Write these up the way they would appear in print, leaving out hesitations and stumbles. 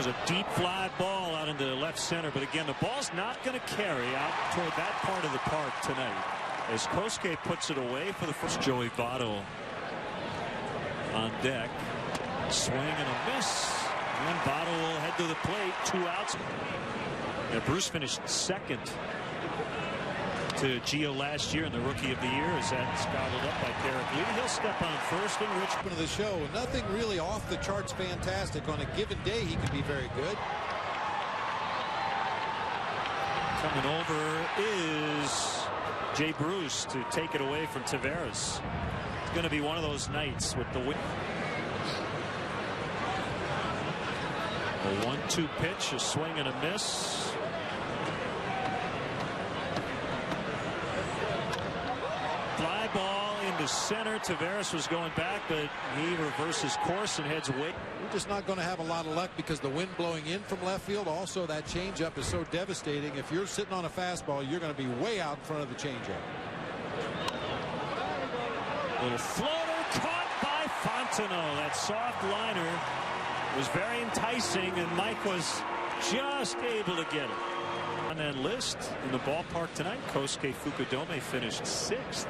was a deep fly ball out into left center, but again, the ball's not going to carry out toward that part of the park tonight. As Kosuke puts it away for the first. Joey Votto on deck. Swing and a miss. And Votto will head to the plate. 2 outs. And Bruce finished second to Gio last year in the Rookie of the Year as that's gobbled up by Derek Lee. He'll step on first and Rich. Of the show. Nothing really off the charts fantastic. On a given day he can be very good. Coming over is Jay Bruce to take it away from Taveras. It's going to be one of those nights with the win. A 1-2 pitch, a swing and a miss. Fly ball into center. Taveras was going back, but he reverses course and heads away. We're just not going to have a lot of luck because the wind blowing in from left field. Also, that changeup is so devastating. If you're sitting on a fastball, you're going to be way out in front of the changeup. Little floater caught by Fontenot. That soft liner was very enticing, and Mike was just able to get it. On that list in the ballpark tonight, Kosuke Fukudome finished 6th.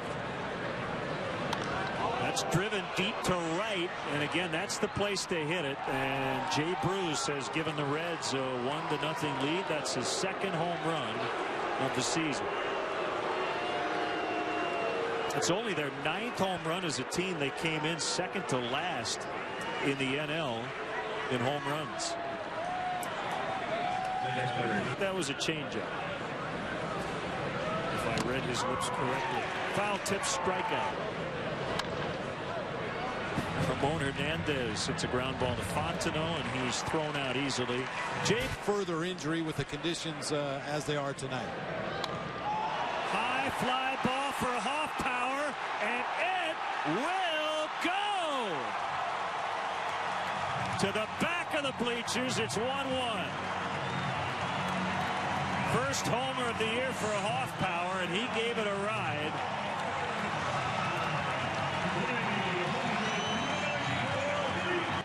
That's driven deep to right, and again, that's the place to hit it. And Jay Bruce has given the Reds a 1-0 lead. That's his 2nd home run of the season. It's only their 9th home run as a team. They came in second to last in the NL in home runs. That was a changeup, if I read his lips correctly. Foul tip, strikeout. Ramon Hernandez hits a ground ball to Fontenot, and he's thrown out easily. Jay, further injury with the conditions as they are tonight. High fly ball for Hoff power, and it will go to the back of the bleachers. It's 1-1. First homer of the year for Hoff power, and he gave it a ride.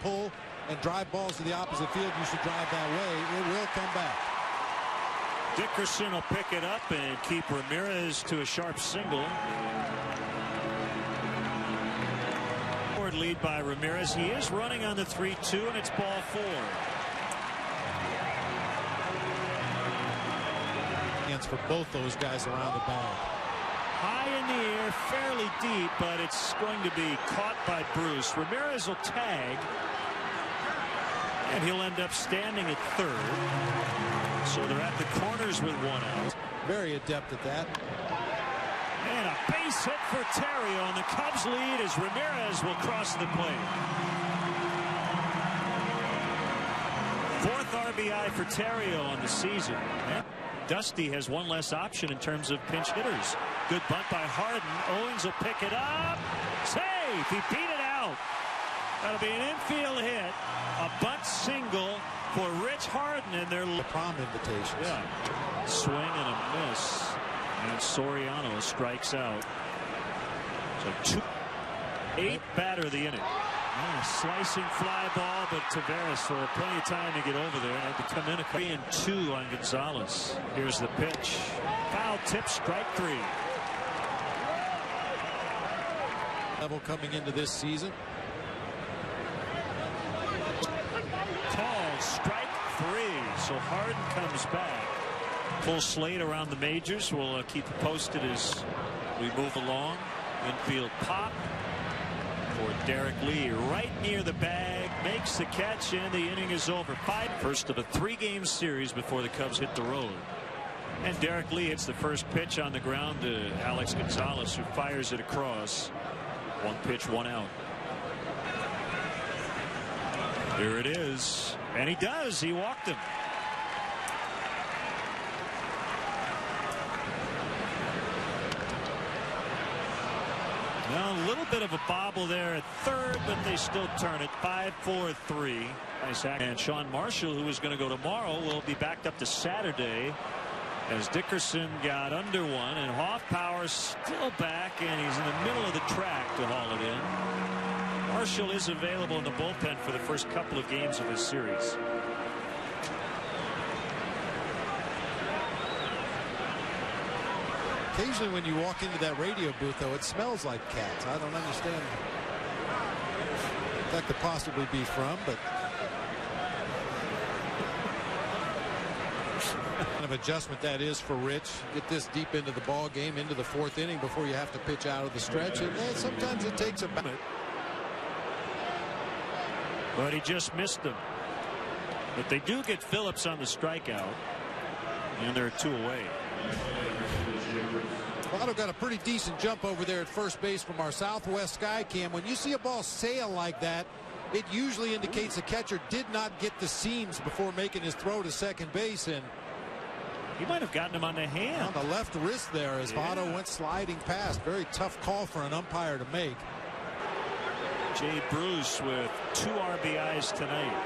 Pull and drive balls to the opposite field. You should drive that way. It will come back. Dickerson will pick it up and keep Ramirez to a sharp single. Forward lead by Ramirez. He is running on the 3-2, and it's ball 4. For both those guys around the bag. High in the air, fairly deep, but it's going to be caught by Bruce. Ramirez will tag, and he'll end up standing at 3rd. So they're at the corners with 1 out. Very adept at that. And a base hit for Terrio, and the Cubs lead as Ramirez will cross the plate. 4th RBI for Terrio on the season. Dusty has one less option in terms of pinch hitters. Good bunt by Harden. Owens will pick it up. Safe. He beat it out. That'll be an infield hit. A bunt single for Rich Harden in their prom invitations. Yeah. Swing and a miss. And Soriano strikes out. So 8th batter of the inning. Slicing fly ball, but Taveras will have plenty of time to get over there. Had to come in 3-2 on Gonzalez. Here's the pitch. Foul tip, strike 3. Level coming into this season. Call, strike 3. So Harden comes back. Full slate around the majors. We'll keep you posted as we move along. Infield pop for Derek Lee, right near the bag, makes the catch, and the inning is over. First of a 3-game series before the Cubs hit the road. And Derek Lee hits the first pitch on the ground to Alex Gonzalez, who fires it across. 1 pitch, 1 out. Here it is, and he does. He walked him. Now a little bit of a bobble there at 3rd, but they still turn it. 5-4-3. Nice act. And Sean Marshall, who is going to go tomorrow, will be backed up to Saturday as Dickerson got under one, and Hoffpower still back, and he's in the middle of the track to haul it in. Marshall is available in the bullpen for the first couple of games of this series. Occasionally when you walk into that radio booth, though, it smells like cats. I don't understand what that could possibly be from, but kind of adjustment that is for Rich. Get this deep into the ball game, into the fourth inning before you have to pitch out of the stretch. And sometimes it takes a minute. But he just missed them. But they do get Phillips on the strikeout, and they're 2 away. Votto got a pretty decent jump over there at first base from our southwest sky cam. When you see a ball sail like that, it usually indicates the catcher did not get the seams before making his throw to second base, and he might have gotten him on the hand. On the left wrist there as Votto went sliding past. Very tough call for an umpire to make. Jay Bruce with 2 RBIs tonight.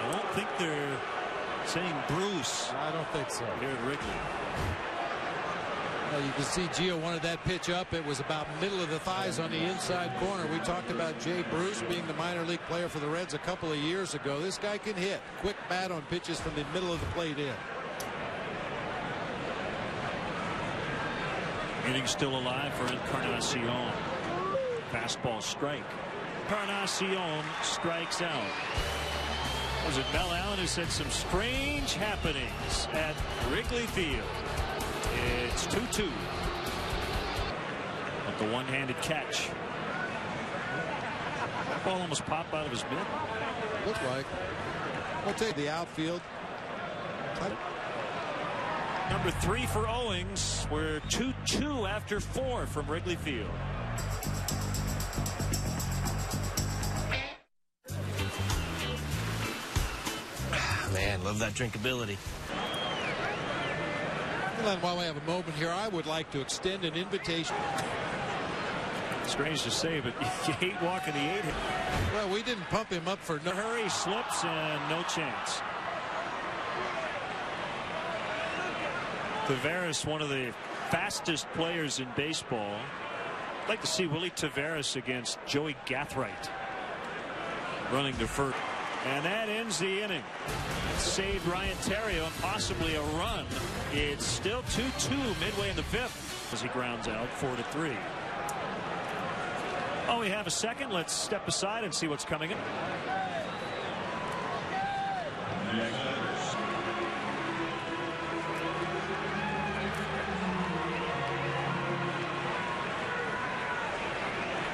I don't think they're saying Bruce. I don't think so. Here at Wrigley. Well, you can see Gio wanted that pitch up. It was about middle of the thighs on the inside corner. We talked about Jay Bruce being the minor league player for the Reds a couple of years ago. This guy can hit. Quick bat on pitches from the middle of the plate in. Inning still alive for Encarnacion. Fastball strike. Encarnacion strikes out. Was it Mel Allen who said some strange happenings at Wrigley Field? It's 2-2. But the one-handed catch. That ball almost popped out of his mitt. Looked like. We'll take the outfield. Number 3 for Owings. We're 2-2 after 4 from Wrigley Field. Man, love that drinkability. And while we have a moment here, I would like to extend an invitation. Strange to say, but you hate walking the 8. Well, we didn't pump him up for no hurry. Slips and no chance. Taveras, one of the fastest players in baseball. I'd like to see Willie Taveras against Joey Gathright running to first. And that ends the inning. Saved Ryan Terrio and possibly a run. It's still 2-2 midway in the 5th as he grounds out 4-3. Oh, we have a second. Let's step aside and see what's coming in.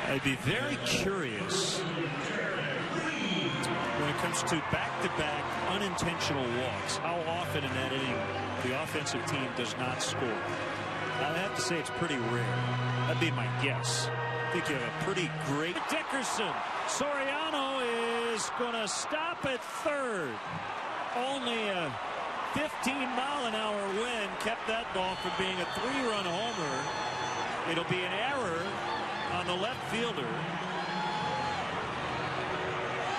I'd be very curious when it comes to back-to-back unintentional walks, how often in that inning the offensive team does not score. I have to say it's pretty rare. That'd be my guess. I think you have a pretty great Dickerson. Soriano is going to stop at third. Only a 15-mile-an-hour wind kept that ball from being a 3-run homer. It'll be an error on the left fielder.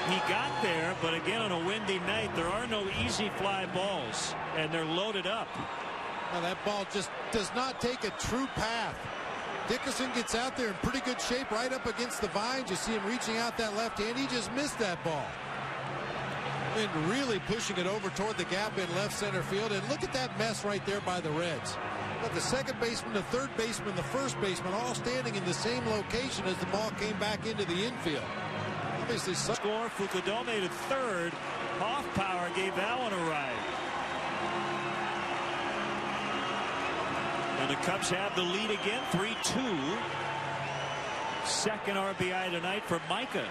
He got there, but again on a windy night, there are no easy fly balls, and they're loaded up. Now that ball just does not take a true path. Dickerson gets out there in pretty good shape right up against the vines. You see him reaching out that left hand. He just missed that ball. And really pushing it over toward the gap in left center field. And look at that mess right there by the Reds. But the second baseman, the third baseman, the first baseman all standing in the same location as the ball came back into the infield. Obviously, score. Fukudome to third. Hoffpower gave that one a ride. And the Cubs have the lead again, 3-2. Second RBI tonight for Micah.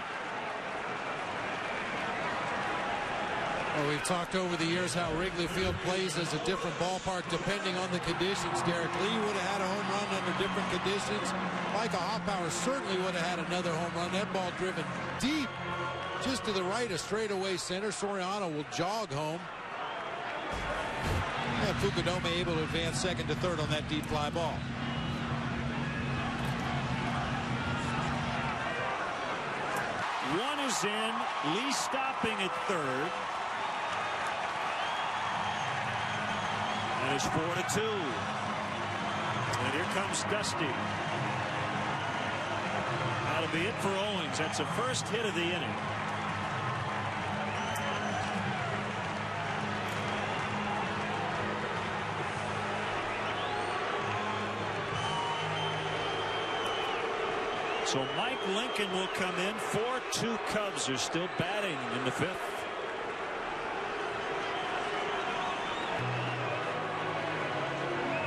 Well, we've talked over the years how Wrigley Field plays as a different ballpark depending on the conditions. Derek Lee would have had a home run under different conditions. Micah Hoffpower certainly would have had another home run. That ball driven deep just to the right of straightaway center. Soriano will jog home. And Fukudome able to advance second to third on that deep fly ball. One is in. Lee stopping at third. And it's 4-2. And here comes Dusty. That'll be it for Owings. That's the first hit of the inning. So Mike Lincoln will come in. 4-2 Cubs are still batting in the 5th.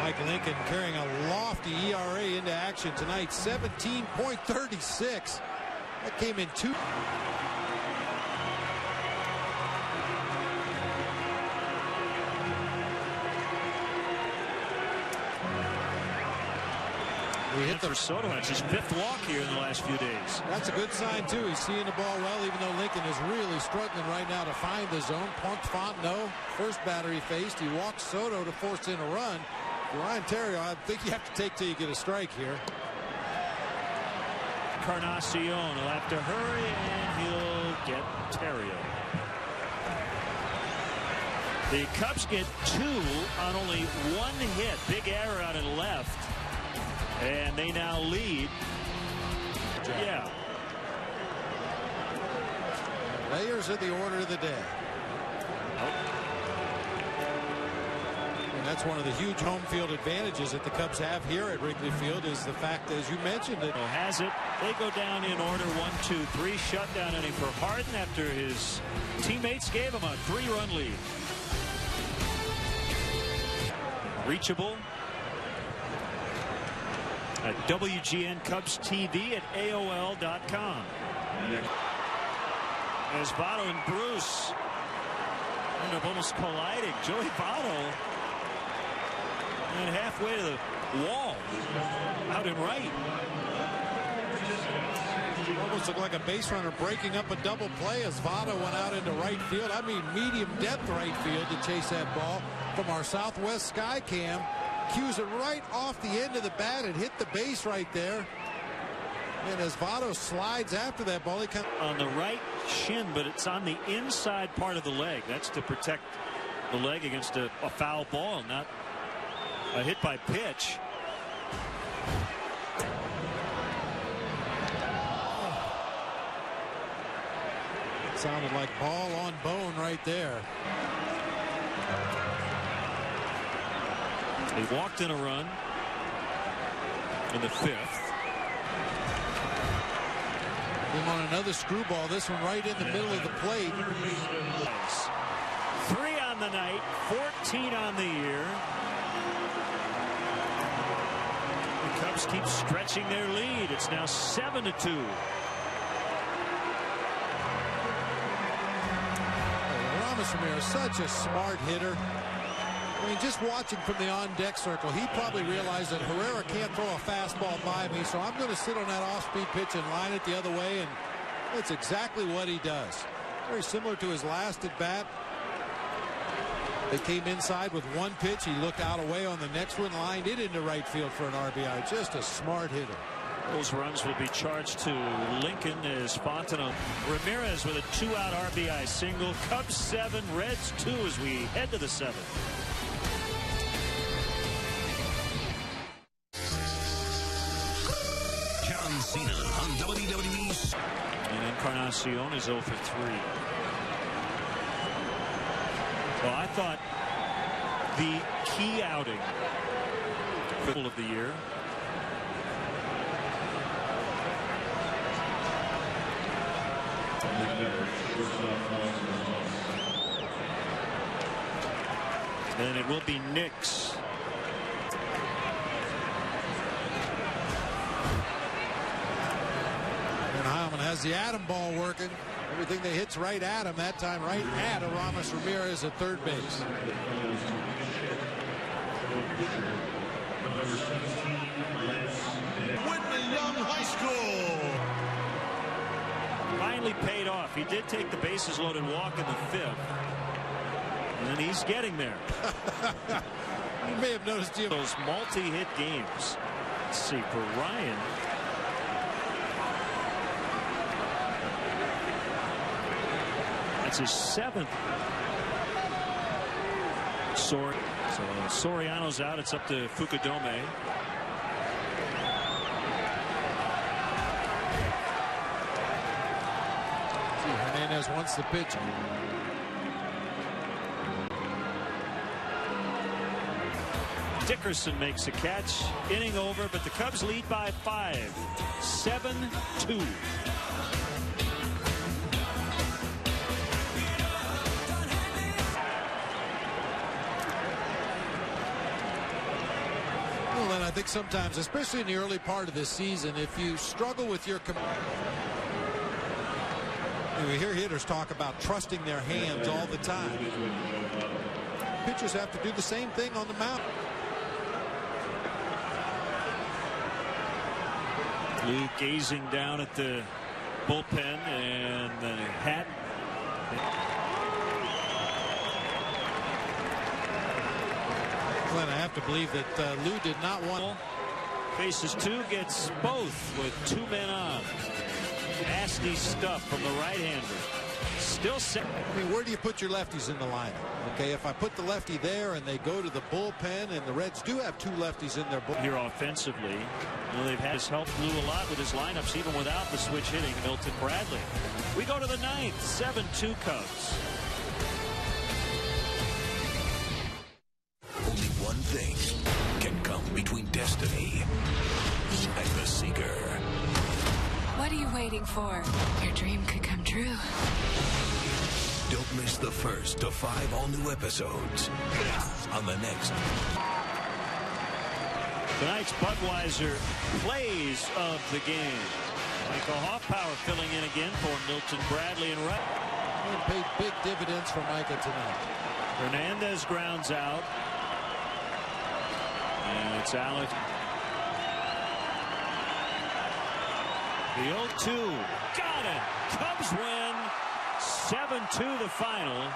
Mike Lincoln carrying a lofty ERA into action tonight. 17.36. That came in 2. We hit the Soto. That's his 5th walk here in the last few days. That's a good sign too. He's seeing the ball well, even though Lincoln is really struggling right now to find the zone. Punked Fontenot, first batter he faced. He walked Soto to force in a run. Ryan Terrio, I think you have to take till you get a strike here. Encarnacion will have to hurry, and he'll get Terrio. The Cubs get 2 on only 1 hit. Big error out in left. And they now lead. Yeah. Layers of the order of the day. And that's one of the huge home field advantages that the Cubs have here at Wrigley Field is the fact, as you mentioned, that has it. They go down in order 1-2-3. Shutdown inning for Harden after his teammates gave him a 3-run lead. Reachable at WGN Cubs TV at AOL.com. As Votto and Bruce end up almost colliding. Joey Votto and halfway to the wall out in right. almost looked like a base runner breaking up a double play as Votto went out into right field. I mean medium depth right field to chase that ball from our Southwest Sky Cam. Cues it right off the end of the bat and hit the base right there. And as Votto slides after that ball, he comes on the right shin, but it's on the inside part of the leg. That's to protect the leg against a foul ball, not a hit by pitch. It sounded like ball on bone right there. He walked in a run in the fifth. Him on another screwball, this one right in the middle of the plate. 3 on the night, 14 on the year. The Cubs keep stretching their lead. It's now 7-2. Ramos Ramirez, such a smart hitter. I mean, just watching from the on-deck circle, he probably realized that Herrera can't throw a fastball by me, so I'm going to sit on that off-speed pitch and line it the other way, and that's exactly what he does. Very similar to his last at-bat. They came inside with one pitch. He looked out away on the next one, lined it into right field for an RBI. Just a smart hitter. Those runs will be charged to Lincoln as Fontenot. Ramirez with a 2-out RBI single. Cubs 7, Reds 2 as we head to the 7th. John Cena on WWE. And Encarnacion is 0 for 3. Well, I thought the key outing of the year. And it will be Knicks. Heilman has the atom ball working. Everything that hits right at him, that time right at Ramos Ramirez at third base. Whitney Young High School. Finally paid off. He did take the bases loaded walk in the 5th. And he's getting there. You may have noticed those multi-hit games. Let's see, for Ryan. That's his 7th. So Soriano's out. It's up to Fukudome. Hernandez wants the pitch. Dickerson makes a catch. Inning over, but the Cubs lead by 5. 7-2. Well, and I think sometimes, especially in the early part of this season, if you struggle with your we hear hitters talk about trusting their hands all the time. Pitchers have to do the same thing on the mound. Lou gazing down at the bullpen and the hat. Glenn, I have to believe that Lou did not want. Faces 2, gets both with 2 men on. Nasty stuff from the right-hander. Still set. I mean, where do you put your lefties in the lineup? Okay, if I put the lefty there and they go to the bullpen, and the Reds do have 2 lefties in their bullpen. Here offensively, they've had us help Lou a lot with his lineups, even without the switch hitting Milton Bradley. We go to the 9th, 7-2 Cubs. Only one thing can come between destiny and the seeker. What are you waiting for? Your dream could come true. Don't miss the first of 5 all-new episodes on the next. Tonight's Budweiser plays of the game. Michael Hoffpower filling in again for Milton Bradley and Wright. Paid big dividends for Micah tonight. Hernandez grounds out. And it's Alex. The 0-2. Got it. Cubs win. 7-2 the final.